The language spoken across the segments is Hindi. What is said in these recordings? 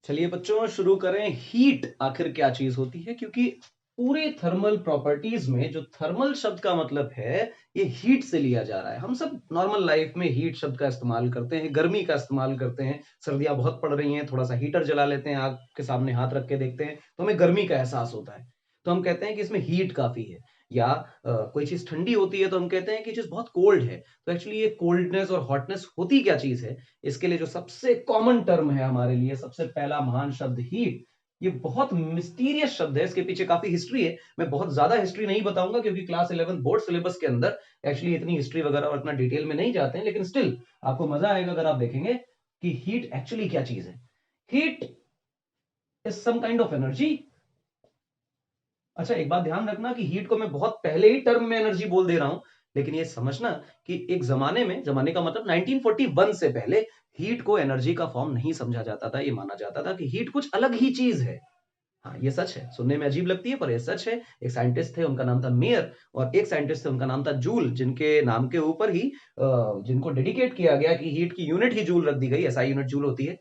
चलिए बच्चों शुरू करें। हीट आखिर क्या चीज होती है, क्योंकि पूरे थर्मल प्रॉपर्टीज में जो थर्मल शब्द का मतलब है ये हीट से लिया जा रहा है। हम सब नॉर्मल लाइफ में हीट शब्द का इस्तेमाल करते हैं, गर्मी का इस्तेमाल करते हैं। सर्दियां बहुत पड़ रही हैं, थोड़ा सा हीटर जला लेते हैं, आग के सामने हाथ रख के देखते हैं तो हमें गर्मी का एहसास होता है। तो हम कहते हैं कि इसमें हीट काफी है। या कोई चीज ठंडी होती है तो हम कहते हैं कि चीज बहुत कोल्ड है। तो एक्चुअली ये कोल्डनेस और हॉटनेस होती क्या चीज है, इसके लिए जो सबसे कॉमन टर्म है हमारे लिए, सबसे पहला महान शब्द हीट। ये बहुत मिस्टीरियस शब्द है, इसके पीछे काफी हिस्ट्री है। मैं बहुत ज्यादा हिस्ट्री नहीं बताऊंगा क्योंकि क्लास 11 बोर्ड सिलेबस के अंदर एक्चुअली इतनी हिस्ट्री वगैरह और इतना डिटेल में नहीं जाते हैं, लेकिन स्टिल आपको मजा आएगा अगर आप देखेंगे कि हीट एक्चुअली क्या चीज है। Heat is some kind of energy. अच्छा, एक बात ध्यान रखना कि हीट को मैं बहुत पहले ही टर्म में एनर्जी बोल दे रहा हूं, लेकिन ये समझना कि एक जमाने में, जमाने का मतलब 1941 से पहले हीट को एनर्जी का फॉर्म नहीं समझा जाता था। ये माना जाता था कि हीट कुछ अलग ही चीज है। हाँ, ये सच है, सुनने में अजीब लगती है पर ये सच है। एक साइंटिस्ट थे, उनका नाम था मेयर, और एक साइंटिस्ट थे, उनका नाम था जूल, जिनके नाम के ऊपर ही जिनको डेडिकेट किया गया कि हीट की यूनिट ही जूल रख दी गई, ऐसा यूनिट जूल होती है।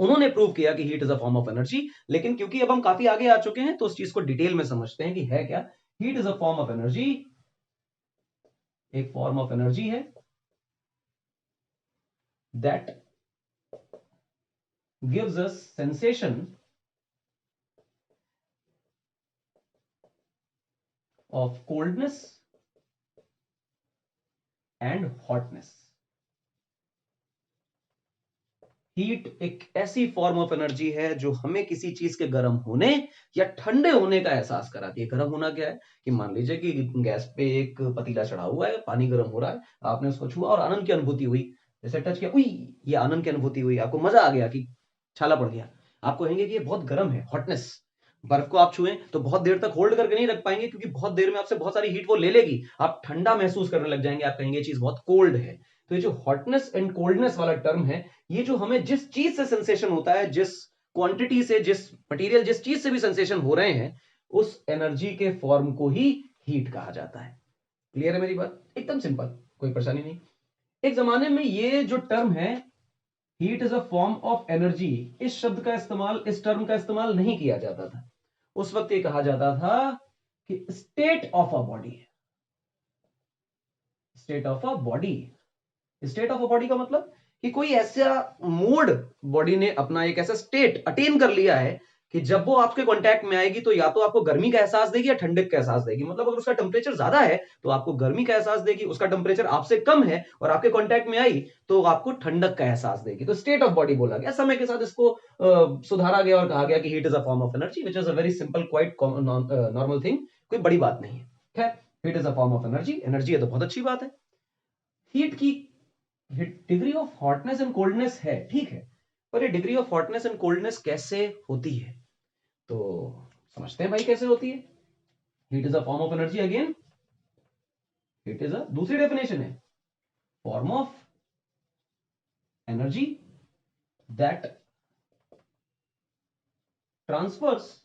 उन्होंने प्रूव किया कि heat is a form of energy. लेकिन क्योंकि अब हम काफी आगे आ चुके हैं तो उस चीज को डिटेल में समझते हैं कि है क्या। Heat is a form of energy, एक फॉर्म ऑफ एनर्जी है that gives us sensation of coldness and hotness. Heat एक ऐसी फॉर्म ऑफ एनर्जी है जो हमें किसी चीज के गर्म होने या ठंडे होने का एहसास कराती है। गर्म होना क्या है कि मान लीजिए कि गैस पे एक पतीला चढ़ा हुआ है, पानी गर्म हो रहा है, आपने उसको छुआ और आनंद की अनुभूति हुई। जैसे टच किया, उई, ये आनंद की अनुभूति हुई, आपको मजा आ गया कि छाला पड़ गया। आप कहेंगे कि ये बहुत गर्म है, हॉटनेस। बर्फ को आप छुएं तो बहुत देर तक होल्ड करके नहीं रख पाएंगे क्योंकि बहुत देर में आपसे बहुत सारी हीट वो ले लेगी, आप ठंडा महसूस करने लग जाएंगे, आप कहेंगे ये चीज बहुत कोल्ड है। तो ये जो हॉटनेस एंड कोल्डनेस वाला टर्म है, ये जो हमें जिस चीज से सेंसेशन होता है, जिस क्वांटिटी से, जिस मटेरियल, जिस चीज से भी सेंसेशन हो रहे हैं, उस एनर्जी के फॉर्म को ही हीट कहा जाता है। क्लियर है मेरी बात? एकदम सिंपल, कोई परेशानी नहीं। एक जमाने में ये जो टर्म है, heat is a form of energy, इस शब्द का इस्तेमाल, इस टर्म का इस्तेमाल नहीं किया जाता था। उस वक्त ये कहा जाता था कि state of a body, state of a body. State of a body का मतलब कि कोई ऐसा मोड बॉडी ने अपना, एक ऐसा स्टेट अटेन कर लिया है कि जब वो आपके कांटेक्ट में आएगी तो या तो आपको गर्मी का एहसास देगी या ठंडक का एहसास देगी। मतलब अगर उसका टेम्परेचर ज्यादा है तो आपको गर्मी का एहसास देगी, उसका टेम्परेचर आपसे कम है और आपके कांटेक्ट में आई तो आपको ठंडक का एहसास देगी। तो स्टेट ऑफ बॉडी बोला गया। समय के साथ इसको सुधारा गया और कहा गया कि heat is a form of energy, which is a very simple, quite normal thing, कोई बड़ी बात नहीं है। खैर, heat is a form of energy, energy है तो बहुत अच्छी बात है। हीट की degree of hotness and coldness है, ठीक है, पर ये degree of hotness and coldness कैसे होती है तो समझते हैं भाई कैसे होती है। Heat is a form of energy, again heat is a, दूसरी डेफिनेशन है, form of energy that transfers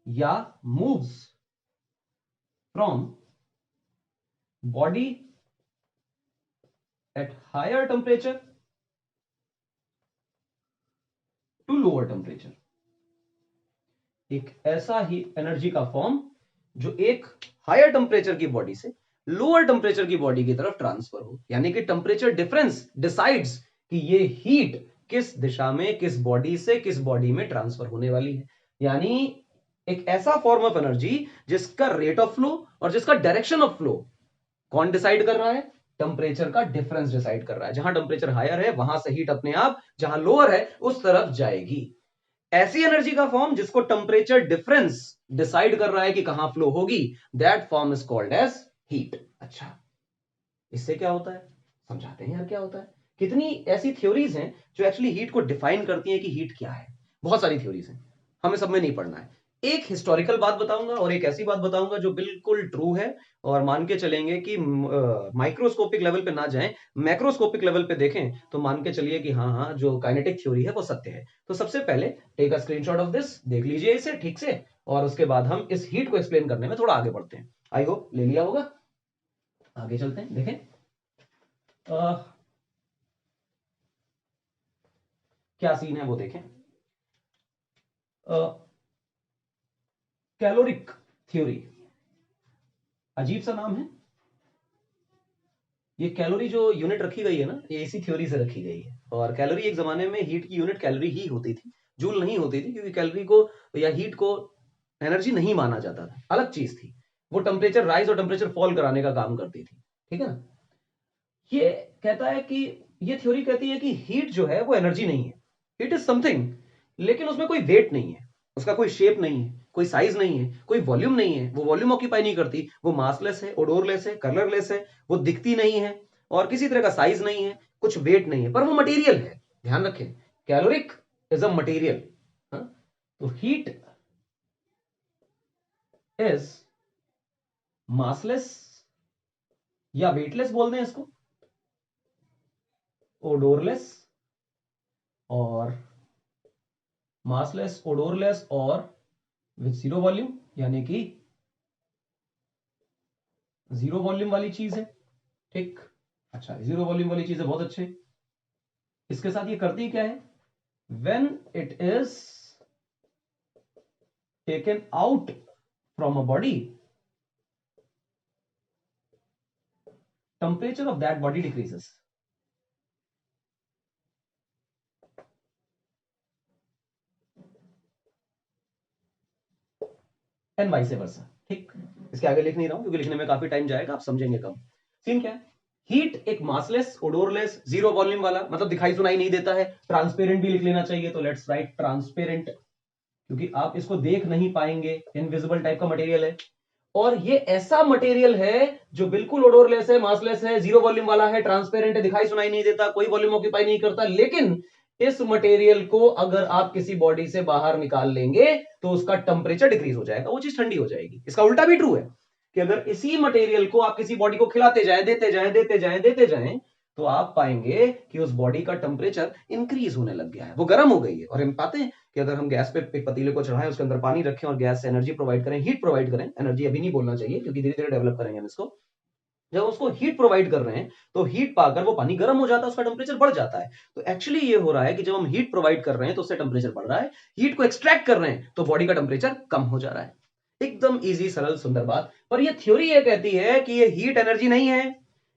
या moves from body at higher temperature to lower temperature. एक ऐसा ही एनर्जी का फॉर्म जो एक हायर टेम्परेचर की बॉडी से लोअर टेम्परेचर की बॉडी की तरफ ट्रांसफर हो, यानी कि टेम्परेचर डिफरेंस डिसाइड्स कि ये हीट किस दिशा में, किस बॉडी से किस बॉडी में ट्रांसफर होने वाली है। यानी एक ऐसा फॉर्म ऑफ एनर्जी जिसका रेट ऑफ फ्लो और जिसका डायरेक्शन ऑफ फ्लो कौन डिसाइड कर रहा है? टेम्परेचर का डिफरेंस डिसाइड कर रहा है। जहां टेम्परेचर हायर है वहां से हीट अपने आप जहां लोअर है उस तरफ जाएगी। ऐसी एनर्जी का फॉर्म जिसको टेम्परेचर डिफरेंस डिसाइड कर रहा है कि कहां फ्लो होगी, that form is called as heat. अच्छा, इससे क्या होता है, समझाते हैं यार क्या होता है। कितनी ऐसी थ्योरीज हैं जो एक्चुअली हीट को डिफाइन करती हैं कि हीट क्या है। बहुत सारी थ्योरीज हैं, हमें सब में नहीं पढ़ना है। एक हिस्टोरिकल बात बताऊंगा और एक ऐसी बात बताऊंगा जो बिल्कुल ट्रू है, और मान के चलेंगे कि माइक्रोस्कोपिक लेवल पे ना जाएं, मैक्रोस्कोपिक लेवल पे देखें तो मान के चलिए कि हाँ हाँ, जो काइनेटिक थ्योरी है वो सत्य है। तो सबसे पहले take a screenshot of this, देख लीजिए इसे ठीक से, और उसके बाद हम इस हीट को एक्सप्लेन करने में थोड़ा आगे बढ़ते हैं। आई होप ले लिया होगा। आगे चलते हैं, देखें क्या क्या सीन है वो देखें। कैलोरिक थ्योरी, अजीब सा नाम है। ये कैलोरी जो यूनिट रखी गई है ना, ये इसी थ्योरी से रखी गई है। और कैलोरी एक जमाने में हीट की यूनिट कैलोरी ही होती थी, जूल नहीं होती थी, क्योंकि कैलोरी को या हीट को एनर्जी नहीं माना जाता था, अलग चीज थी। वो टेम्परेचर राइज और टेम्परेचर फॉल कराने का काम करती थी, ठीक है ना। ये कहता है कि ये थ्योरी कहती है कि हीट जो है वो एनर्जी नहीं है, इट इज समथिंग, लेकिन उसमें कोई वेट नहीं है, उसका कोई शेप नहीं है, कोई साइज नहीं है, कोई वॉल्यूम नहीं है, वो वॉल्यूम ऑक्यूपाई नहीं करती, वो मासलेस है, ओडोरलेस है, कलरलेस है, वो दिखती नहीं है, और किसी तरह का साइज नहीं है, कुछ वेट नहीं है, पर वो मटेरियल है। ध्यान रखें, कैलोरिक इज अ मटेरियल। तो हीट इज मासलेस या वेटलेस बोल दें इसको, ओडोरलेस और मासलेस, ओडोरलेस और विथ जीरो वॉल्यूम, यानी कि जीरो वॉल्यूम वाली चीज है, ठीक। अच्छा, जीरो वॉल्यूम वाली चीज है, बहुत अच्छे। इसके साथ ये करती क्या है, when it is taken out from a body, temperature of that body decreases. And vice versa, ठीक। इसके आगे लिख नहीं रहा हूं क्योंकि लिखने में काफी टाइम जाएगा, आप समझेंगे कम। सीन क्या है, हीट एक मासलेस, ओडोरलेस, जीरो वॉल्यूम वाला, मतलब दिखाई सुनाई नहीं देता है। ट्रांसपेरेंट भी लिख लेना चाहिए, तो लेट्स राइट ट्रांसपेरेंट, क्योंकि आप इसको देख नहीं पाएंगे, इनविजिबल टाइप का मटेरियल है। और ये ऐसा मटेरियल है जो बिल्कुल ओडोरलेस है, मासलेस है, जीरो वॉल्यूम वाला है, ट्रांसपेरेंट है, दिखाई सुनाई नहीं देता, कोई वॉल्यूम ऑक्यूपाई नहीं करता। लेकिन इस मटेरियल को अगर आप किसी बॉडी से बाहर निकाल लेंगे तो उसका टेम्परेचर डिक्रीज हो जाएगा, वो चीज ठंडी हो जाएगी। इसका उल्टा भी ट्रू है कि अगर इसी मटेरियल को आप किसी बॉडी को खिलाते जाएं, देते जाएं, देते जाएं, देते जाएं, तो आप पाएंगे कि उस बॉडी का टेम्परेचर इंक्रीज होने लग गया है, वो गर्म हो गई है। और हम पाते हैं कि अगर हम गैस पे एक पतीले को चढ़ाएं, उसके अंदर पानी रखें और गैस से एनर्जी प्रोवाइड करें, हीट प्रोवाइड करें, एनर्जी अभी नहीं बोलना चाहिए क्योंकि धीरे धीरे डेवलप करेंगे हम इसको। जब उसको हीट प्रोवाइड कर रहे हैं तो हीट पाकर वो पानी गर्म हो जाता है, उसका टेम्परेचर बढ़ जाता है। तो एक्चुअली ये हो रहा है कि जब हम हीट प्रोवाइड कर रहे हैं तो उससे टेम्परेचर बढ़ रहा है, हीट को एक्सट्रैक्ट कर रहे हैं तो बॉडी का टेम्परेचर कम हो जा रहा है। एकदम इजी, सरल, सुंदर बात। पर ये थ्योरी ये कहती है कि ये हीट एनर्जी नहीं है,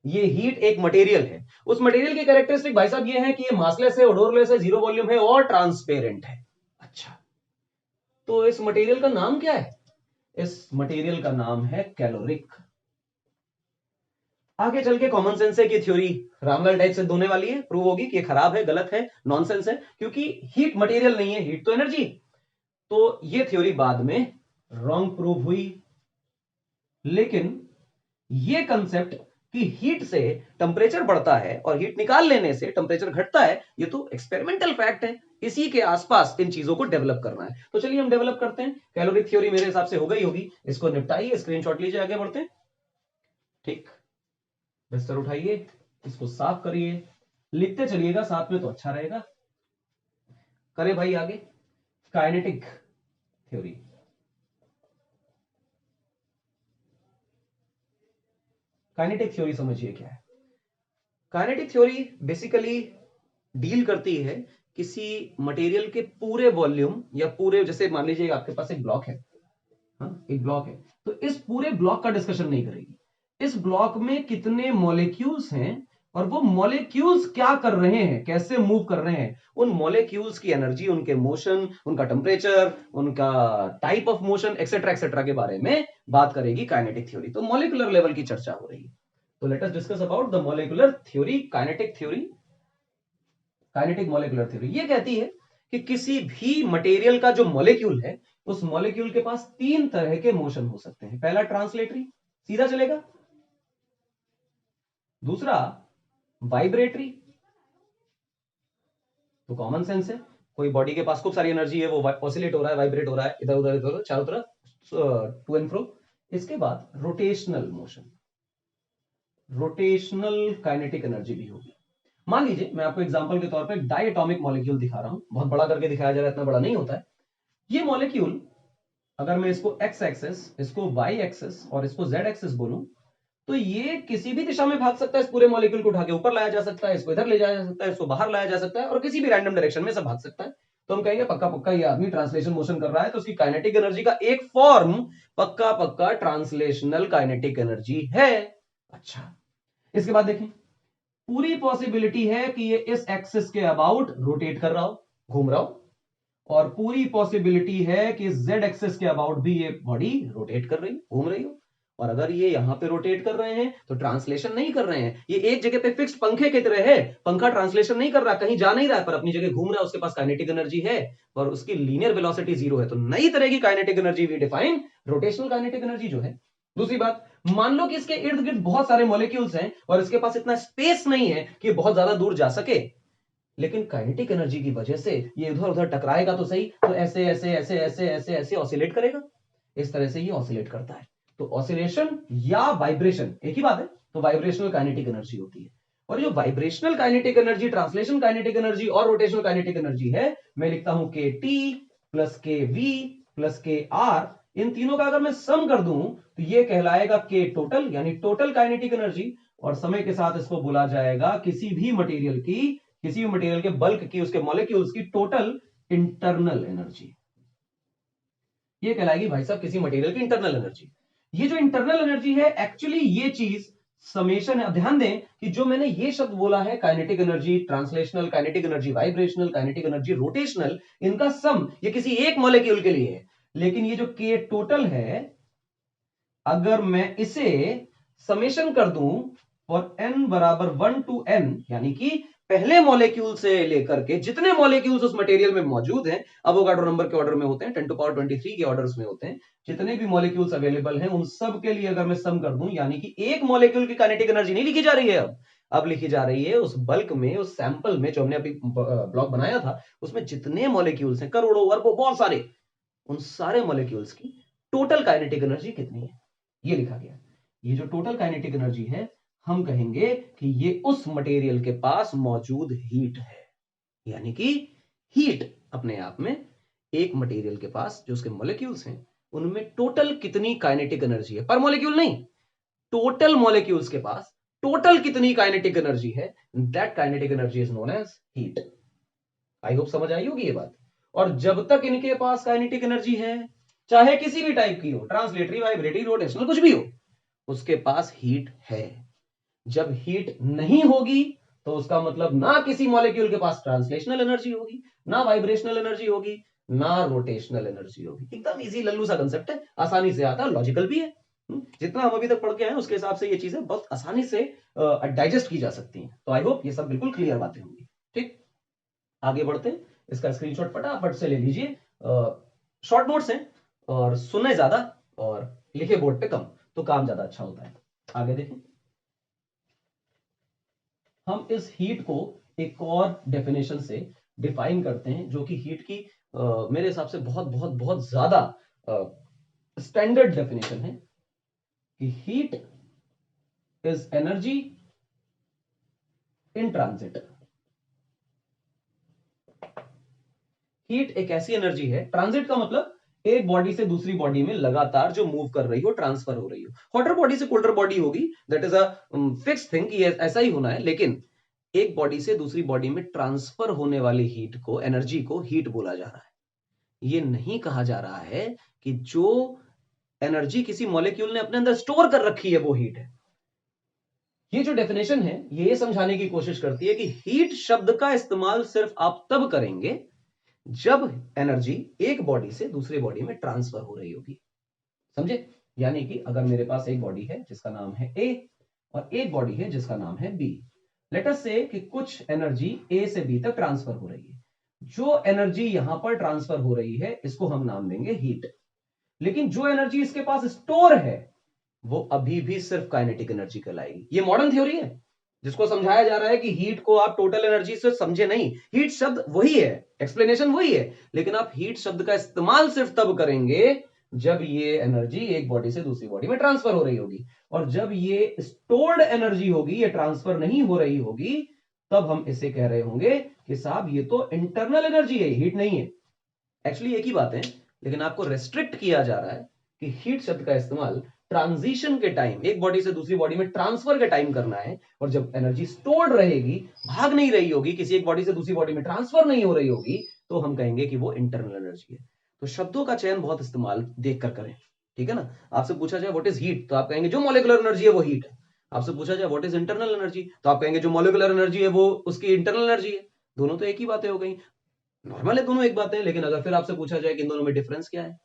ये हीट एक मटेरियल है। उस मटेरियल की कैरेक्टरिस्टिक भाई साहब ये है कि ये मासलेस है, ओडोरलेस है, जीरो वॉल्यूम है और ट्रांसपेरेंट है। अच्छा, तो इस मटेरियल का नाम क्या है? इस मटेरियल का नाम है कैलोरिक। आगे चल के कॉमन सेंस है कि थ्योरी रामलाल टाइप से होने वाली है, प्रूव होगी कि ये खराब है, गलत है, नॉनसेंस है, क्योंकि हीट मटेरियल नहीं है, हीट तो एनर्जी। तो ये थ्योरी बाद में रॉन्ग प्रूव हुई। लेकिन ये कंसेप्ट कि हीट से टेम्परेचर बढ़ता है और हीट निकाल लेने से टेम्परेचर घटता है, ये तो एक्सपेरिमेंटल फैक्ट है। इसी के आसपास इन चीजों को डेवलप करना है, तो चलिए हम डेवलप करते हैं। कैलोरिक थ्योरी मेरे हिसाब से हो गई होगी, इसको निपटाइए, स्क्रीनशॉट लीजिए, आगे बढ़ते हैं। ठीक, बिस्तर उठाइए, इसको साफ करिए, लिखते चलिएगा साथ में तो अच्छा रहेगा। करे भाई आगे, काइनेटिक थ्योरी। काइनेटिक थ्योरी समझिए क्या है। काइनेटिक थ्योरी बेसिकली डील करती है किसी मटेरियल के पूरे वॉल्यूम या पूरे, जैसे मान लीजिए आपके पास एक ब्लॉक है, हाँ, एक ब्लॉक है, तो इस पूरे ब्लॉक का डिस्कशन नहीं करेगी। इस ब्लॉक में कितने मॉलिक्यूल्स हैं और वो मॉलिक्यूल्स क्या कर रहे हैं, कैसे मूव कर रहे हैं, उन मॉलिक्यूल्स की एनर्जी, उनके मोशन, उनका टेम्परेचर, उनका type of motion, etcetera etcetera के बारे में बात करेगी काइनेटिक थ्योरी। तो मॉलिक्यूलर लेवल की चर्चा हो रही है। तो let us discuss about the molecular theory, kinetic theory. Kinetic molecular theory ये कहती है कि किसी भी मटेरियल का जो मॉलिक्यूल है, उस मॉलिक्यूल के पास तीन तरह के मोशन हो सकते हैं। पहला ट्रांसलेटरी, सीधा चलेगा। दूसरा वाइब्रेटरी, तो कॉमन सेंस है, कोई बॉडी के पास खूब सारी एनर्जी है, वो ऑसिलेट हो रहा है, वाइब्रेट हो रहा है, इधर उधर इधर चारों तरफ, टू एंड फ्रो। इसके बाद rotational motion, rotational kinetic energy भी होगी। मान लीजिए मैं आपको एग्जांपल के तौर पे डायटोमिक मॉलिक्यूल दिखा रहा हूं, बहुत बड़ा करके दिखाया जा रहा है, इतना बड़ा नहीं होता है ये मॉलिक्यूल। अगर मैं इसको एक्स एक्सेस, इसको वाई एक्सेस और इसको जेड एक्सेस बोलूं, तो ये किसी भी दिशा में भाग सकता है, इस पूरे मॉलिक्यूल को उठा के ऊपर लाया जा सकता है, इसको इधर ले जाया जा सकता है, इसको बाहर लाया जा सकता है, और किसी भी रैंडम डायरेक्शन में सब भाग सकता है। तो हम कहेंगे पक्का पक्का ये आदमी ट्रांसलेशन मोशन कर रहा है, तो उसकी काइनेटिक एनर्जी का एक फॉर्म पक्का पक्का ट्रांसलेशनल काइनेटिक एनर्जी है। अच्छा, इसके बाद देखें, पूरी पॉसिबिलिटी है कि ये इस एक्सिस के अबाउट रोटेट कर रहा हो, घूम रहा हो, और पूरी पॉसिबिलिटी है कि जेड एक्सिस के अबाउट भी ये बॉडी रोटेट कर रही हो, घूम रही हो। और अगर ये यहां पे रोटेट कर रहे हैं तो ट्रांसलेशन नहीं कर रहे हैं, ये एक जगह पे फिक्स्ड पंखे की तरह है, पंखा ट्रांसलेशन नहीं कर रहा, कहीं जा नहीं रहा है, पर अपनी जगह घूम रहा है, उसके पास काइनेटिक एनर्जी है और उसकी लीनियर वेलोसिटी 0 है। तो नई तरह की kinetic energy we define rotational kinetic energy जो है। दूसरी बात, मान लो कि इसके इर्द गिर्द बहुत सारे मॉलिक्यूल्स हैं और इसके पास इतना स्पेस नहीं है कि बहुत ज्यादा दूर जा सके, लेकिन काइनेटिक एनर्जी की वजह से ये इधर उधर टकराएगा तो सही, तो ऐसे ऐसे ऐसे ऐसे ऐसे ऐसे ऑसिलेट करेगा, इस तरह से ये ऑसिलेट करता है। तो ऑसिलेशन या वाइब्रेशन एक ही बात है, तो वाइब्रेशनल काइनेटिक एनर्जी होती है। और जो vibrational kinetic energy, translation kinetic energy और रोटेशनल काइनेटिक एनर्जी है, मैं लिखता हूं के टी प्लस के वी प्लस के आर, इन तीनों का अगर मैं सम कर दूं तो ये कहलाएगा के टोटल, यानी टोटल काइनेटिक एनर्जी। और समय के साथ इसको बोला जाएगा किसी भी मटेरियल की, किसी भी मटेरियल के बल्क की, उसके मॉलिक्यूल्स की टोटल इंटरनल एनर्जी, ये कहलाएगी भाई साहब किसी मटेरियल की इंटरनल एनर्जी। ये जो इंटरनल एनर्जी है, एक्चुअली ये चीज समेशन है। अब ध्यान दें कि जो मैंने ये शब्द बोला है, kinetic energy, translational kinetic energy, vibrational kinetic energy, rotational, इनका सम ये किसी एक मॉलिक्यूल के लिए है। लेकिन ये जो के टोटल है, अगर मैं इसे समेशन कर दूं और n बराबर 1 to n, यानी कि पहले मॉलिक्यूल से लेकर के जितने मॉलिक्यूल्स उस मटेरियल में मौजूद हैं, अवोगाड्रो नंबर के ऑर्डर में होते हैं, 10 to power 23 के ऑर्डर्स में होते हैं, जितने भी मॉलिक्यूल्स अवेलेबल हैं उन सब के लिए अगर मैं सम कर दूं, यानी कि एक मॉलिक्यूल की काइनेटिक एनर्जी नहीं लिखी जा रही है, अब लिखी जा रही है उस बल्क में, उस सैंपल में जो हमने अभी ब्लॉक बनाया था, उसमें जितने मॉलिक्यूल्स हैं, करोड़ों अरबों बहुत सारे, उन सारे मॉलिक्यूल्स की टोटल काइनेटिक एनर्जी कितनी है, ये लिखा गया। ये जो टोटल काइनेटिक एनर्जी है, हम कहेंगे कि ये उस मटेरियल के पास मौजूद हीट है, यानी कि हीट अपने आप में एक मटेरियल के पास जो उसके मॉलिक्यूल्स हैं उनमें टोटल कितनी काइनेटिक एनर्जी है, पर मॉलिक्यूल नहीं, टोटल मॉलिक्यूल्स के पास टोटल कितनी काइनेटिक एनर्जी है, that kinetic energy is known as heat. I hope समझ आई होगी ये बात। और जब तक इनके पास काइनेटिक एनर्जी है, चाहे किसी भी टाइप की हो, ट्रांसलेटरी, वाइब्रेटरी, रोटेशनल, कुछ भी हो, उसके पास हीट है। जब हीट नहीं होगी तो उसका मतलब ना किसी मॉलिक्यूल के पास ट्रांसलेशनल एनर्जी होगी, ना वाइब्रेशनल एनर्जी होगी, ना रोटेशनल एनर्जी होगी। एकदम इजी लल्लू सा कंसेप्ट है, आसानी से आता है, लॉजिकल भी है। जितना हम अभी तक पढ़ के आए उसके हिसाब से ये चीजें बहुत आसानी से डाइजेस्ट की जा सकती हैं। तो आई होप ये सब बिल्कुल क्लियर बातें होंगी। ठीक, आगे बढ़ते हैं। इसका स्क्रीनशॉट फटाफट से ले लीजिए। शॉर्ट नोट्स हैं और सुने ज्यादा और लिखे बोर्ड पे कम, तो काम ज्यादा अच्छा होता है। आगे देखें, हम इस हीट को एक और डेफिनेशन से डिफाइन करते हैं, जो कि हीट की मेरे हिसाब से बहुत बहुत बहुत ज्यादा स्टैंडर्ड डेफिनेशन है कि heat is energy in transit. Heat एक ऐसी एनर्जी है, ट्रांजिट का मतलब एक बॉडी से दूसरी बॉडी में लगातार जो मूव कर रही हो, ट्रांसफर हो रही हो। हॉटर बॉडी से कोल्डर बॉडी होगी, that is a fixed thing कि ऐसा ही होना है, लेकिन एक बॉडी से दूसरी बॉडी में ट्रांसफर होने वाली हीट को, एनर्जी को हीट बोला जा रहा है। ये नहीं कहा जा रहा है कि जो एनर्जी किसी मॉलिक्यूल ने अपने अंदर स्टोर कर रखी है वो हीट है। ये जो डेफिनेशन है ये समझाने की कोशिश करती है कि हीट शब्द का इस्तेमाल सिर्फ आप तब करेंगे जब एनर्जी एक बॉडी से दूसरे बॉडी में ट्रांसफर हो रही होगी। समझे? यानी कि अगर मेरे पास एक बॉडी है जिसका नाम है ए और एक बॉडी है जिसका नाम है बी, लेट अस से कि कुछ एनर्जी ए से बी तक ट्रांसफर हो रही है। जो एनर्जी यहां पर ट्रांसफर हो रही है इसको हम नाम देंगे हीट, लेकिन जो एनर्जी इसके पास स्टोर है वो अभी भी सिर्फ काइनेटिक एनर्जी कहलाएगी। ये मॉडर्न थ्योरी है जिसको समझाया जा रहा है कि हीट को आप टोटल एनर्जी से समझे नहीं, हीट शब्द वही है, एक्सप्लेनेशन वही है, लेकिन आप हीट शब्द का इस्तेमाल सिर्फ तब करेंगे जब ये एनर्जी एक बॉडी से दूसरी बॉडी में ट्रांसफर हो रही होगी, और जब ये स्टोर्ड एनर्जी होगी, ये ट्रांसफर नहीं हो रही होगी, तब हम इसे कह रहे होंगे कि साहब ये तो इंटरनल एनर्जी है, हीट नहीं है। एक्चुअली एक ही बात है, लेकिन आपको रेस्ट्रिक्ट किया जा रहा है कि हीट शब्द का इस्तेमाल ट्रांजिशन के टाइम, एक बॉडी से दूसरी बॉडी में ट्रांसफर के टाइम करना है, और जब एनर्जी स्टोर्ड रहेगी, भाग नहीं रही होगी, किसी एक बॉडी से दूसरी बॉडी में ट्रांसफर नहीं हो रही होगी, तो हम कहेंगे कि वो इंटरनल एनर्जी है। तो शब्दों का चयन बहुत इस्तेमाल देख कर करें, ठीक है ना। आपसे पूछा जाए व्हाट इज हीट, तो आप कहेंगे जो मॉलिक्यूलर एनर्जी है वो हीट है। आपसे पूछा जाए व्हाट इज इंटरनल एनर्जी, तो आप कहेंगे जो मॉलिक्यूलर एनर्जी है वो उसकी इंटरनल एनर्जी है। दोनों तो एक ही बातें हो गई, नॉर्मल है दोनों एक बात है। लेकिन अगर फिर आपसे पूछा जाए कि इन दोनों में डिफरेंस क्या है,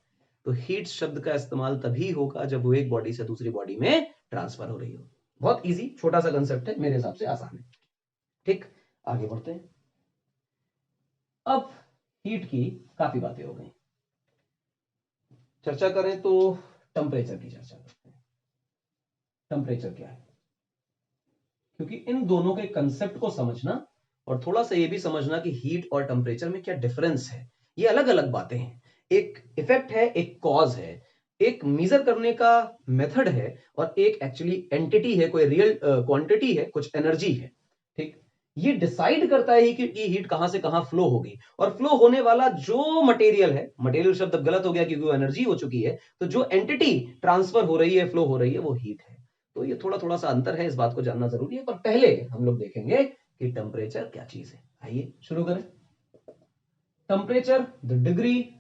तो हीट शब्द का इस्तेमाल तभी होगा जब वो एक बॉडी से दूसरी बॉडी में ट्रांसफर हो रही हो। बहुत इजी, छोटा सा कंसेप्ट है, मेरे हिसाब से आसान है। ठीक, आगे बढ़ते हैं। अब हीट की काफी बातें हो गई, चर्चा करें तो टेम्परेचर की चर्चा करते हैं। टेम्परेचर क्या है, क्योंकि इन दोनों के कंसेप्ट को समझना और थोड़ा सा ये भी समझना कि हीट और टेम्परेचर में क्या डिफरेंस है, ये अलग अलग बातें हैं। एक इफेक्ट है, एक कॉज है, एक मेजर करने का मेथड है, और एक एक्चुअली एंटिटी है, कोई रियल क्वांटिटी है, कुछ एनर्जी है। ठीक, ये डिसाइड करता है कि ये हीट कहां से कहां फ्लो होगी, और फ्लो होने वाला जो मटेरियल है, मटेरियल शब्द गलत हो गया क्योंकि वो एनर्जी हो चुकी है, तो जो एंटिटी ट्रांसफर हो रही है, फ्लो हो रही है, वो हीट है। तो ये थोड़ा थोड़ा सा अंतर है, इस बात को जानना जरूरी है। पर पहले हम लोग देखेंगे कि टेम्परेचर क्या चीज है। आइए शुरू करें। Temperature the degree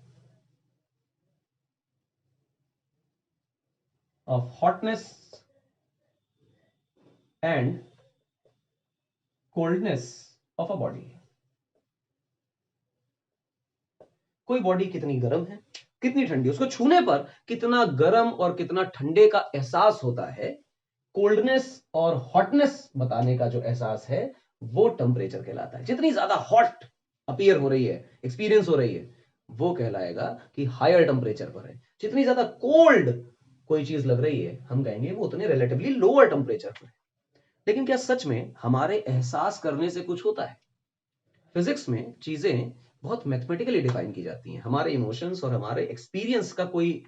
of hotness and coldness of a body. कोई बॉडी कितनी गर्म है, कितनी ठंडी, उसको छूने पर कितना गर्म और कितना ठंडे का एहसास होता है, कोल्डनेस और हॉटनेस बताने का जो एहसास है, वो टेम्परेचर कहलाता है। जितनी ज्यादा हॉट अपीयर हो रही है, एक्सपीरियंस हो रही है, वो कहलाएगा कि हायर टेम्परेचर पर है। जितनी ज्यादा कोल्ड कोई चीज लग रही है, हम कहेंगे वो उतने रिलेटिवली लोअर टेम्परेचर पर है। लेकिन क्या सच में हमारे एहसास करने से कुछ होता है? फिजिक्स में चीजें बहुत मैथमेटिकली डिफाइन की जाती हैं। हमारे इमोशंस और हमारे एक्सपीरियंस का कोई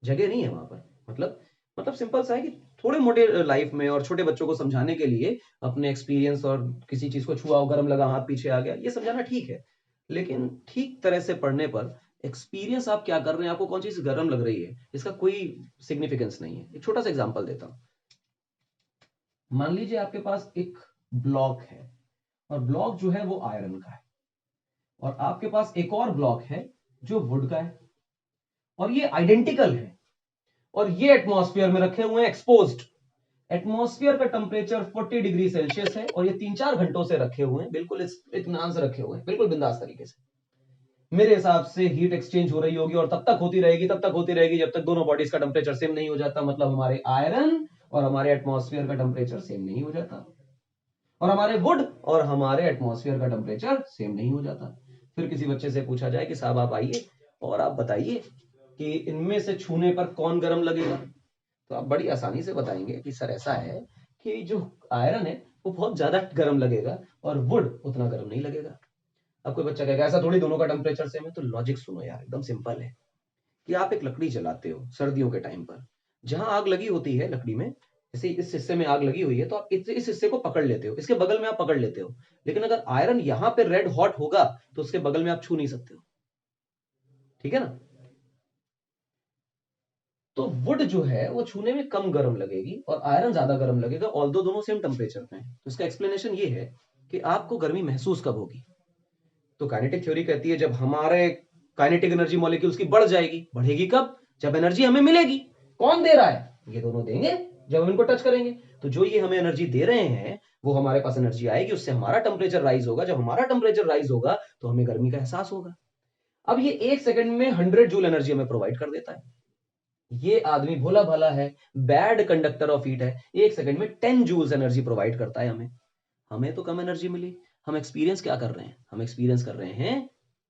जगह नहीं है वहां पर। मतलब सिंपल सा है कि थोड़े मोटे लाइफ में और छोटे बच्चों को समझाने के लिए अपने एक्सपीरियंस और किसी चीज को छुआ, गर्म लगा, हाथ पीछे आ गया, ये समझाना ठीक है। लेकिन ठीक तरह से पढ़ने पर एक्सपीरियंस आप क्या कर रहे हैं, आपको कौन सी चीज गर्म लग रही है, इसका कोई सिग्निफिकेंस नहीं है। एक छोटा सा एग्जांपल देता हूं। मान लीजिए आपके पास एक ब्लॉक है, और ब्लॉक जो है वो आयरन का है, और आपके पास एक और ब्लॉक है जो वुड का है, और ये आइडेंटिकल है, और ये एटमॉस्फेयर में रखे हुए हैं एक्सपोज्ड। एटमॉस्फेयर का टेम्परेचर 40 डिग्री सेल्सियस है, और ये 3-4 घंटों से रखे हुए हैं, बिल्कुल इत्मीनान से रखे हुए हैं, बिल्कुल बिंदास तरीके से। मेरे हिसाब से हीट एक्सचेंज हो रही होगी, और तब तक होती रहेगी, तब तक होती रहेगी जब तक दोनों बॉडीज का टेम्परेचर सेम नहीं हो जाता। मतलब हमारे आयरन और हमारे एटमॉस्फेयर का टेम्परेचर सेम नहीं हो जाता, और हमारे वुड और हमारे एटमॉस्फेयर का टेम्परेचर सेम नहीं हो जाता। फिर किसी बच्चे से पूछा जाए कि साहब आप आइए और आप बताइए कि इनमें से छूने पर कौन गर्म लगेगा, तो आप बड़ी आसानी से बताएंगे कि सर ऐसा है कि जो आयरन है वो बहुत ज्यादा गर्म लगेगा, और वुड उतना गर्म नहीं लगेगा। अब कोई बच्चा कहेगा ऐसा थोड़ी, दोनों का टेम्परेचर सेम है। तो लॉजिक सुनो यार, एकदम सिंपल है कि आप एक लकड़ी जलाते हो सर्दियों के टाइम पर, जहां आग लगी होती है लकड़ी में, जैसे इस हिस्से में आग लगी हुई है, तो आप इस हिस्से को पकड़ लेते हो, इसके बगल में आप पकड़ लेते हो। लेकिन अगर आयरन यहां पे रेड हॉट होगा, तो उसके बगल में आप छू नहीं सकते हो, ठीक है ना। तो वुड जो है वो छूने में कम गर्म लगेगी, और आयरन ज्यादा गर्म लगेगा, ऑल्दो दोनों सेम टेम्परेचर पे हैं। तो इसका एक्सप्लेनेशन ये है कि आपको गर्मी महसूस कब होगी। तो काइनेटिक थ्योरी कहती है जब हमारे काइनेटिक एनर्जी मॉलिक्यूल्स की बढ़ जाएगी। बढ़ेगी कब? जब एनर्जी हमें मिलेगी। कौन दे रहा है? ये दोनों देंगे जब हम इनको टच करेंगे। तो जो ये हमें एनर्जी दे रहे हैं, वो हमारे पास एनर्जी आएगी, उससे हमारा टेम्परेचर राइज होगा। जब हमारा टेम्परेचर राइज होगा तो हमें गर्मी का एहसास होगा। अब ये 1 सेकंड में 100 जूल एनर्जी हमें प्रोवाइड कर देता है। ये आदमी भोला भाला है, बैड कंडक्टर ऑफ हीट है, 1 सेकंड में 10 जूल्स एनर्जी प्रोवाइड करता है हमें। हमें तो कम एनर्जी मिली। हम एक्सपीरियंस क्या कर रहे हैं? हम एक्सपीरियंस कर रहे हैं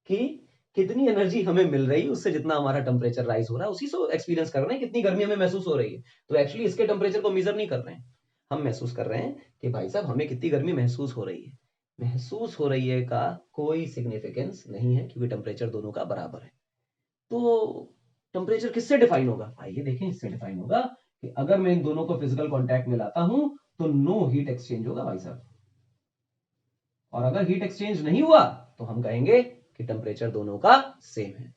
कि कितनी एनर्जी हमें मिल रही है, उससे जितना हमारा टेम्परेचर राइज हो रहा है, उसी से एक्सपीरियंस कर रहे हैं कितनी गर्मी हमें महसूस हो रही है। तो एक्चुअली इसके टेम्परेचर को मेजर नहीं कर रहे हैं, हम महसूस कर रहे हैं कि भाई साहब हमें कितनी गर्मी महसूस हो रही है। महसूस हो रही है का कोई सिग्निफिकेंस नहीं है, क्योंकि टेम्परेचर दोनों का बराबर है। तो टेम्परेचर किससे डिफाइन होगा? आइए देखें, इससे डिफाइन होगा कि अगर मैं इन दोनों को फिजिकल कॉन्टैक्ट में लाता हूं, तो नो हीट एक्सचेंज होगा भाई साहब। और अगर हीट एक्सचेंज नहीं हुआ, तो हम कहेंगे कि टेम्परेचर दोनों का सेम है।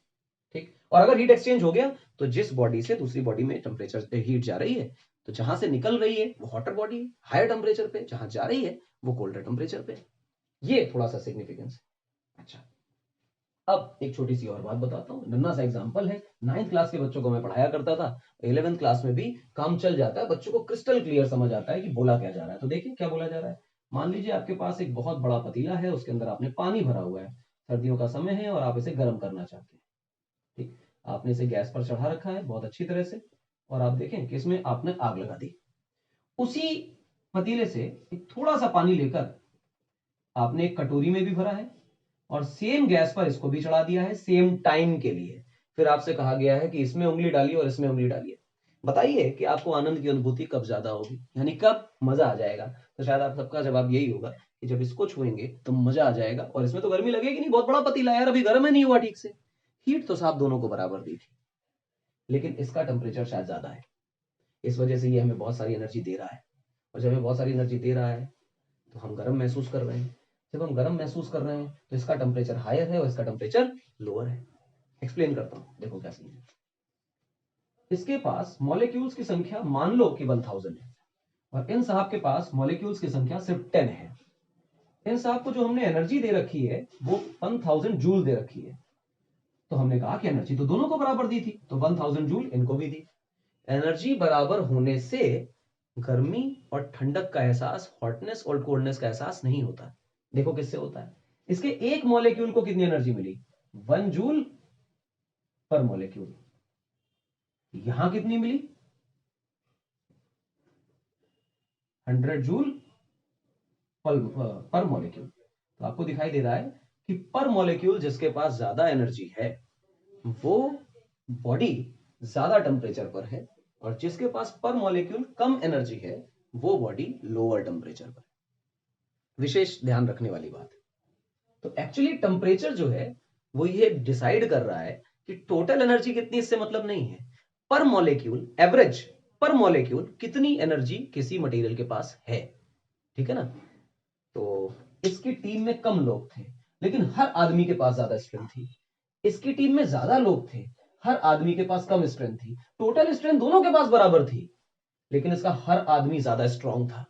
ठीक। और अगर हीट एक्सचेंज हो गया तो जिस बॉडी से दूसरी बॉडी में टेम्परेचर हीट जा रही है, तो जहां से निकल रही है वो हॉटर बॉडी है हायर टेम्परेचर पे, जहां जा रही है वो कोल्डर टेम्परेचर पे। ये थोड़ा सा सिग्निफिकेंस है। अच्छा, अब एक छोटी सी और बात बताता हूँ, नन्ना सा एग्जांपल है। 9th क्लास के बच्चों को मैं पढ़ाया करता था, 11th क्लास में भी काम चल जाता है, बच्चों को क्रिस्टल क्लियर समझ आता है कि बोला क्या जा रहा है। तो देखिए क्या बोला जा रहा है। मान लीजिए आपके पास एक बहुत बड़ा पतीला है, उसके अंदर आपने पानी भरा हुआ है, सर्दियों का समय है और आप इसे गर्म करना चाहते हैं। ठीक, आपने इसे गैस पर चढ़ा रखा है बहुत अच्छी तरह से, और आप देखें कि इसमें आपने आग लगा दी। उसी पतीले से एक थोड़ा सा पानी लेकर आपने एक कटोरी में भी भरा है और सेम गैस पर इसको भी चढ़ा दिया है सेम टाइम के लिए। फिर आपसे कहा गया है कि इसमें उंगली डालिए और इसमें उंगली डालिए। बताइए कि आपको आनंद की अनुभूति कब ज्यादा होगी, यानी कब मजा आ जाएगा। तो शायद आप सबका जवाब यही होगा कि जब इसको छुएंगे तो मजा आ जाएगा, और इसमें तो गर्मी लगेगी नहीं, बहुत बड़ा पतीला यार, अभी गर्म है नहीं हुआ ठीक से। हीट तो साहब दोनों को बराबर दी थी, लेकिन इसका टेम्परेचर शायद ज्यादा है, इस वजह से ये हमें बहुत सारी एनर्जी दे रहा है। और जब हमें बहुत सारी एनर्जी दे रहा है तो हम गर्म महसूस कर रहे हैं। जब हम गर्म महसूस कर रहे हैं तो इसका टेम्परेचर हायर है और इसका टेम्परेचर लोअर है। एक्सप्लेन करता हूं, देखो क्या सीन है। इसके पास मॉलिक्यूल्स की संख्या मान लो कि 1000 है, और इन साहब के पास मॉलिक्यूल्स की संख्या सिर्फ 10 है। इन साहब को जो हमने एनर्जी दे रखी है वो 1000 जूल दे रखी है। तो हमने कहा कि एनर्जी तो दोनों को बराबर दी थी, तो 1000 जूल इनको भी दी। एनर्जी बराबर होने से गर्मी और ठंडक का एहसास, हॉटनेस और कोल्डनेस का एहसास नहीं होता। देखो किससे होता है। इसके एक मॉलिक्यूल को कितनी एनर्जी मिली, 1 जूल पर मॉलिक्यूल। यहां कितनी मिली, 100 जूल पर मॉलिक्यूल। तो आपको दिखाई दे रहा है कि पर मॉलिक्यूल जिसके पास ज्यादा एनर्जी है वो बॉडी ज्यादा टेम्परेचर पर है, और जिसके पास पर मॉलिक्यूल कम एनर्जी है वो बॉडी लोअर टेम्परेचर पर। विशेष ध्यान रखने वाली बात। तो एक्चुअली टेम्परेचर जो है वो ये डिसाइड कर रहा है कि टोटल एनर्जी कितनी, इससे मतलब नहीं है। पर मॉलिक्यूल एवरेज, पर मॉलिक्यूल कितनी एनर्जी किसी मटेरियल के पास है। ठीक है ना। तो इसकी टीम में कम लोग थे लेकिन हर आदमी के पास ज्यादा स्ट्रेंथ थी। इसकी टीम में ज्यादा लोग थे, हर आदमी के पास कम स्ट्रेंथ थी। टोटल स्ट्रेंथ दोनों के पास बराबर थी, लेकिन इसका हर आदमी ज्यादा स्ट्रांग था।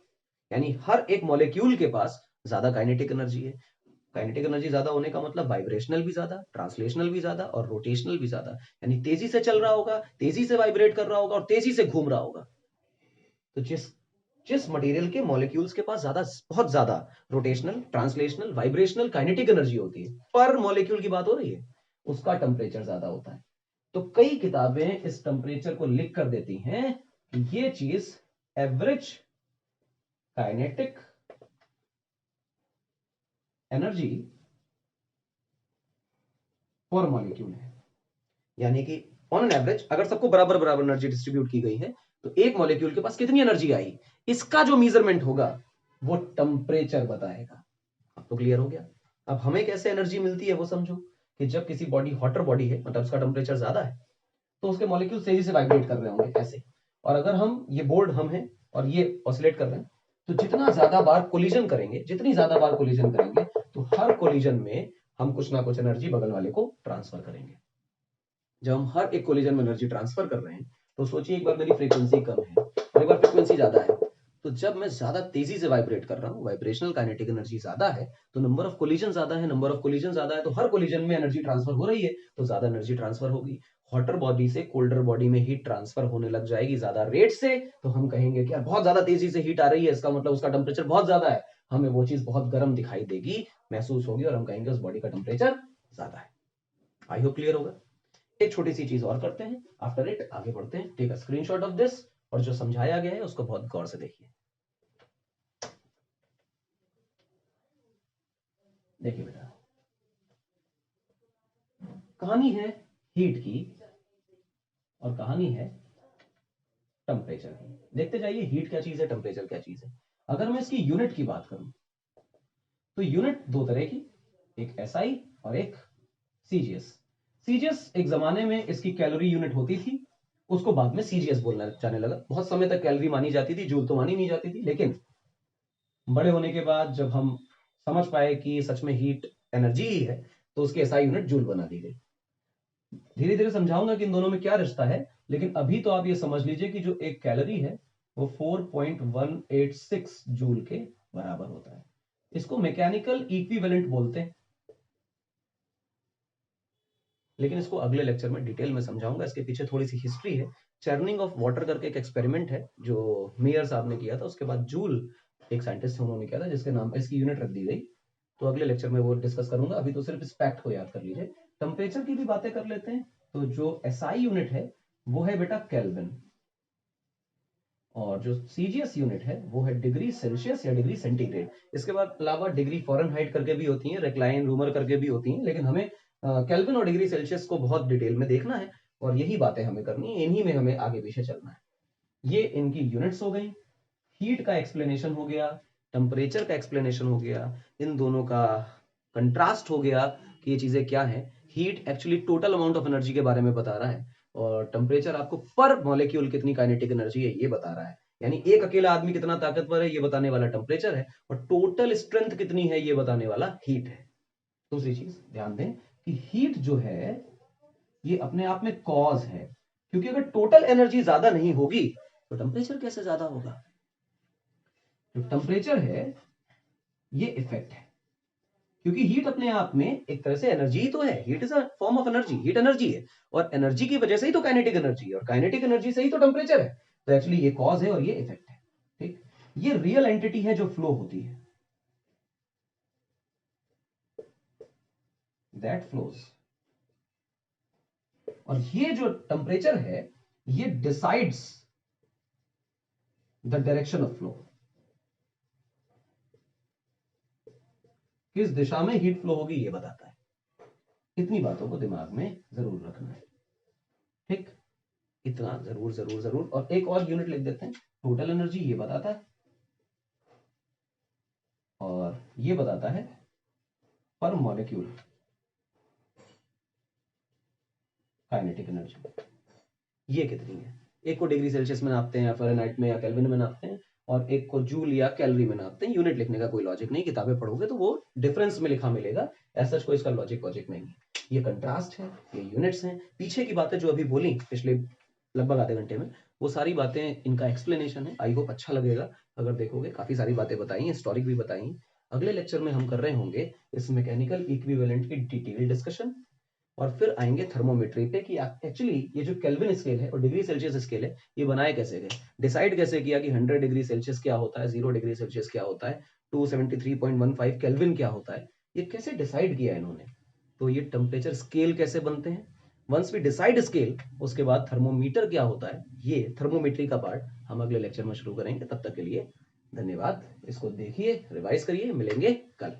यानी हर एक मॉलिक्यूल के पास ज्यादा काइनेटिक एनर्जी है। काइनेटिक एनर्जी ज्यादा होने का मतलब वाइब्रेशनल भी ज्यादा, ट्रांसलेशनल भी ज्यादा और रोटेशनल भी ज्यादा। यानी तेजी से चल रहा होगा, तेजी से वाइब्रेट कर रहा होगा और तेजी से घूम रहा होगा। तो जिस जिस मटेरियल के मॉलिक्यूल्स के पास ज्यादा, बहुत ज्यादा rotational, translational, vibrational, kinetic energy होती है, पर मॉलिक्यूल की बात हो रही है, उसका टेम्परेचर ज्यादा होता है। तो कई किताबें इस टेम्परेचर को लिख कर देती हैं कि ये चीज एवरेज काइनेटिक एनर्जी पर मॉलिक्यूल है। यानी कि ऑन एन एवरेज अगर सबको बराबर बराबर एनर्जी डिस्ट्रीब्यूट की गई है तो एक मॉलिक्यूल के पास कितनी एनर्जी आई, इसका जो मेजरमेंट होगा वो टेम्परेचर बताएगा। अब तो क्लियर हो गया। अब हमें कैसे एनर्जी मिलती है वो समझो। कि जब किसी बॉडी हॉटर बॉडी है, मतलब उसका टेम्परेचर ज्यादा है, तो उसके मॉलिक्यूल तेजी से वाइब्रेट कर रहे होंगे ऐसे। और अगर हम ये बोर्ड हम हैं और ये ऑसिलेट कर रहे हैं, तो जितना ज्यादा बार कोलिजन करेंगे, जितनी ज्यादा बार कोलिजन करेंगे, तो हर कोलिजन में हम कुछ ना कुछ एनर्जी बगल वाले को ट्रांसफर करेंगे। जब हम हर एक कोलिजन में एनर्जी ट्रांसफर कर रहे हैं, तो सोचिए एक बार मेरी फ्रीक्वेंसी कम है और एक बार फ्रीक्वेंसी ज्यादा है, तो जब मैं ज्यादा तेजी से वाइब्रेट कर रहा हूं, वाइब्रेशनल काइनेटिक एनर्जी ज्यादा है, तो नंबर ऑफ कोलिजन ज्यादा है, नंबर ऑफ कोलिजन ज्यादा है, तो हर कोलिजन में एनर्जी ट्रांसफर हो रही है, तो ज्यादा एनर्जी ट्रांसफर होगी। हॉटर बॉडी से कोल्डर बॉडी में हीट ट्रांसफर होने लग जाएगी ज्यादा रेट से, तो हम कहेंगे कि यार बहुत ज्यादा तेजी से हीट आ रही है, इसका मतलब उसका टेम्परेचर बहुत ज्यादा है। हमें वो चीज बहुत गर्म दिखाई देगी, महसूस होगी, और हम कहेंगे उस बॉडी का टेम्परेचर ज्यादा है। आई होप क्लियर होगा। एक छोटी सी चीज और करते हैं, आफ्टर इट आगे बढ़ते हैं। Take a screenshot of this, और जो समझाया गया है उसको बहुत गौर से देखिए। देखिए बेटा, कहानी है हीट की और कहानी है टेम्परेचर की। देखते जाइए हीट क्या चीज है, टेम्परेचर क्या चीज है। अगर मैं इसकी यूनिट की बात करूं तो यूनिट दो तरह की, एक एसआई और एक सीजीएस। सीजीएस एक जमाने में इसकी कैलोरी यूनिट होती थी, उसको बाद में सीजीएस बोलना जाने लगा। बहुत समय तक कैलोरी मानी जाती थी, जूल तो मानी नहीं जाती थी, लेकिन बड़े होने के बाद जब हम समझ पाए कि सच में हीट एनर्जी ही है, तो उसकी एसआई यूनिट जूल बना दी गई। धीरे धीरे समझाऊंगा कि इन दोनों में क्या रिश्ता है, लेकिन अभी तो आप ये समझ लीजिए कि जो एक कैलोरी है वो 4.186 जूल के बराबर होता है। इसको मैकेनिकल इक्विवेलेंट बोलते हैं, लेकिन इसको अगले लेक्चर में डिटेल में समझाऊंगा। इसके पीछे थोड़ी सी हिस्ट्री है। चर्निंग ऑफ वाटर करके एक एक्सपेरिमेंट है जो मेयर साहब ने किया था, उसके बाद जूल एक साइंटिस्ट उन्होंने किया था जिसके नाम पर इसकी यूनिट रख दी गई। तो अगले लेक्चर में वो डिस्कस करूंगा, अभी तो सिर्फ इस फैक्ट को याद कर लीजिए। टेम्परेचर की भी बातें कर लेते हैं। तो जो एसआई यूनिट है वो है बेटा केल्विन, और जो सीजीएस यूनिट है वो है डिग्री सेल्सियस या डिग्री सेंटीग्रेड। इसके बाद अलावा डिग्री फॉरेनहाइट करके भी होती है, रेक्लाइन रूमर करके भी होती हैं, लेकिन हमें केल्विन और डिग्री सेल्सियस को बहुत डिटेल में देखना है और यही बातें हमें करनी है, इन्हीं में हमें आगे पीछे चलना है। ये इनकी यूनिट्स हो गई, हीट का एक्सप्लेनेशन हो गया, टेम्परेचर का एक्सप्लेनेशन हो गया, इन दोनों का कंट्रास्ट हो गया कि ये चीजें क्या है। Heat actually total amount of energy के बारे में बता रहा है, और टेम्परेचर आपको पर मॉलिक्यूल कितनी काइनेटिक एनर्जी है ये बता रहा है। यानी एक अकेला आदमी कितना ताकतवर है ये बताने वाला टेम्परेचर है, और टोटल स्ट्रेंथ कितनी है ये बताने वाला हीट है। दूसरी चीज ध्यान दें कि हीट जो है ये अपने आप में कॉज है, क्योंकि अगर टोटल एनर्जी ज्यादा नहीं होगी तो टेम्परेचर कैसे ज्यादा होगा। जो टेम्परेचर है ये इफेक्ट है, क्योंकि हीट अपने आप में एक तरह से एनर्जी ही तो है। Heat is a form of energy, heat energy है, और एनर्जी की वजह से ही तो काइनेटिक एनर्जी है, और काइनेटिक एनर्जी से ही तो टेम्परेचर है। तो एक्चुअली ये कॉज है और ये इफेक्ट है। ठीक, ये रियल एंटिटी है जो फ्लो होती है, दैट फ्लोज। और ये जो टेम्परेचर है ये decides the direction of flow, किस दिशा में हीट फ्लो होगी ये बताता है। इतनी बातों को दिमाग में जरूर रखना है। ठीक, इतना जरूर जरूर जरूर। और एक और यूनिट लिख देते हैं, टोटल एनर्जी ये बताता है, और ये बताता है पर मॉलिक्यूल काइनेटिक एनर्जी ये कितनी है। एक को डिग्री सेल्सियस में नापते हैं या फ़ारेनहाइट में या केल्विन में नापते हैं, और एक को जूल या कैलोरी में नापते हैं। यूनिट लिखने का कोई लॉजिक नहीं, किताबें पढ़ोगे तो वो डिफरेंस में लिखा मिलेगा, ऐसा कोई इसका लॉजिक नहीं है। ये कंट्रास्ट है, ये यूनिट्स हैं। पीछे की बातें जो अभी बोली पिछले लगभग आधे घंटे में, वो सारी बातें इनका एक्सप्लेनेशन है। आई होप अच्छा लगेगा अगर देखोगे, काफी सारी बातें बताई, हिस्टोरिक भी बताई। अगले लेक्चर में हम कर रहे होंगे इस मैकेनिकल इक्विवेलेंट की डिटेल डिस्कशन, और फिर आएंगे थर्मोमेट्री पे कि एक्चुअली ये जो केल्विन स्केल है और डिग्री सेल्सियस स्केल है ये बनाए कैसे गए, डिसाइड कैसे किया कि 100 डिग्री सेल्सियस क्या होता है, 0 डिग्री सेल्सियस क्या होता है, 273.15 केल्विन क्या होता है, ये कैसे डिसाइड किया इन्होंने। तो ये टेम्परेचर स्केल कैसे बनते हैं, वंस वी डिसाइड स्केल, उसके बाद थर्मोमीटर क्या होता है, ये थर्मोमेट्री का पार्ट हम अगले लेक्चर में शुरू करेंगे। तब तक के लिए धन्यवाद। इसको देखिए, रिवाइज करिए, मिलेंगे कल।